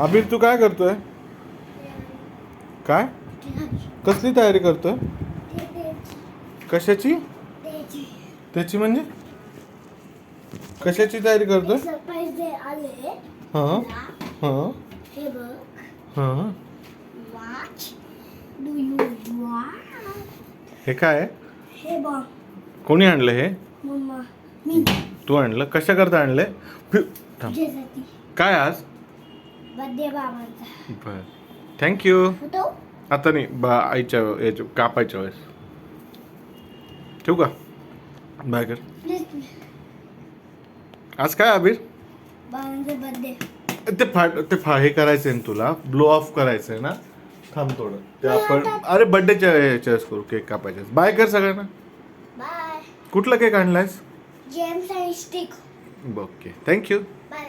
अभिर तू काय करतोय? काय कसली तयारी करतोय? कशाची? त्याची म्हणजे कशाची तयारी करतोय? हां हां हां. हे काय आहे? कोणी आणलं हे? तू आणलं? कशा करता आणलंय? थांब. काय आज? बर्थडे बाबांचा. बर थँक्यू. फोटो आता नाही आईच्या याच्या कापायच्या वेळेस. ठेवू का? बाय कर. प्लीज. आज काय अभिर? बाबांचा बर्थडे. हे करायचंय ना तुला, ब्लो ऑफ करायचंय ना. थांब थोडं ते आपण अरे बर्थडेच्या याच्याच करू, केक कापायच्या. बाय कर सगळ्यांना. बाय. कुठला केक आणलायस? जेम्स आणि स्टिक. Okay thank you. बाय.